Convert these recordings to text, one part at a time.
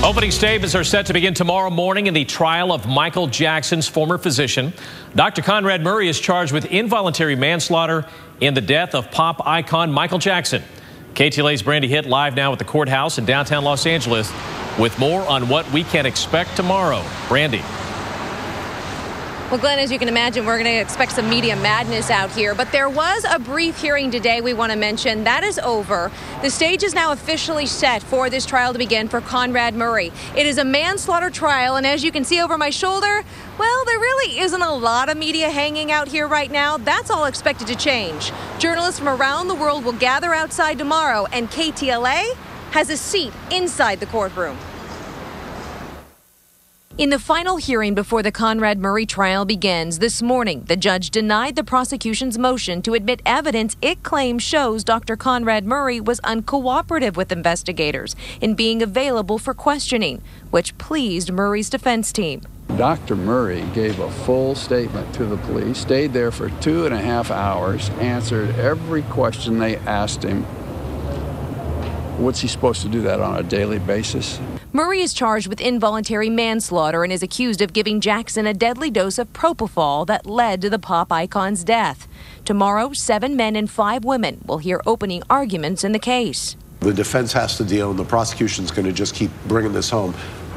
Opening statements are set to begin tomorrow morning in the trial of Michael Jackson's former physician. Dr. Conrad Murray is charged with involuntary manslaughter in the death of pop icon Michael Jackson. KTLA's Brandi Hitt live now at the courthouse in downtown Los Angeles with more on what we can expect tomorrow. Brandi. Well, Glenn, as you can imagine, we're going to expect some media madness out here. But there was a brief hearing today we want to mention. That is over. The stage is now officially set for this trial to begin for Conrad Murray. It is a manslaughter trial. And as you can see over my shoulder, well, there really isn't a lot of media hanging out here right now. That's all expected to change. Journalists from around the world will gather outside tomorrow, and KTLA has a seat inside the courtroom. In the final hearing before the Conrad Murray trial begins this morning, the judge denied the prosecution's motion to admit evidence it claims shows Dr. Conrad Murray was uncooperative with investigators in being available for questioning, which pleased Murray's defense team. Dr. Murray gave a full statement to the police, stayed there for 2.5 hours, answered every question they asked him. What's he supposed to do that on a daily basis? Murray is charged with involuntary manslaughter and is accused of giving Jackson a deadly dose of propofol that led to the pop icon's death. Tomorrow, 7 men and 5 women will hear opening arguments in the case. The defense has to deal, and the prosecution's going to just keep bringing this home.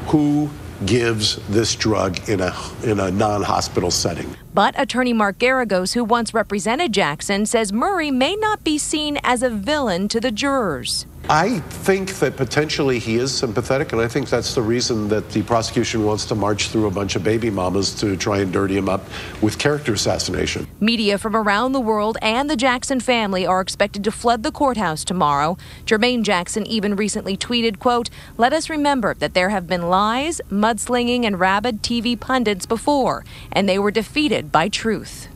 Who gives this drug in a non-hospital setting? But attorney Mark Garagos, who once represented Jackson, says Murray may not be seen as a villain to the jurors. I think that potentially he is sympathetic, and I think that's the reason that the prosecution wants to march through a bunch of baby mamas to try and dirty him up with character assassination. Media from around the world and the Jackson family are expected to flood the courthouse tomorrow. Jermaine Jackson even recently tweeted, quote, "Let us remember that there have been lies, mudslinging, and rabid TV pundits before, and they were defeated by truth."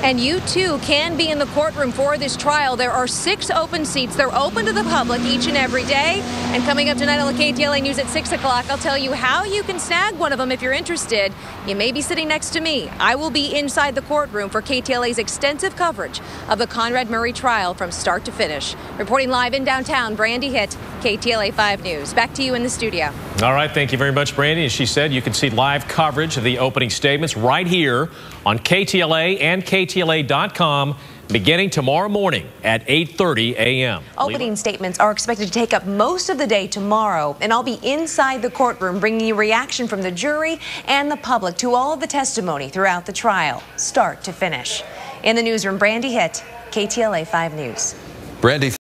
And you, too, can be in the courtroom for this trial. There are 6 open seats. They're open to the public each and every day. And coming up tonight on the KTLA News at 6 o'clock, I'll tell you how you can snag one of them if you're interested. You may be sitting next to me. I will be inside the courtroom for KTLA's extensive coverage of the Conrad Murray trial from start to finish. Reporting live in downtown, Brandi Hitt, KTLA 5 News. Back to you in the studio. All right, thank you very much, Brandi. As she said, you can see live coverage of the opening statements right here on KTLA and KTLA.com beginning tomorrow morning at 8:30 a.m. Opening statements are expected to take up most of the day tomorrow, and I'll be inside the courtroom bringing you reaction from the jury and the public to all of the testimony throughout the trial, start to finish. In the newsroom, Brandi Hitt, KTLA 5 News. Brandi.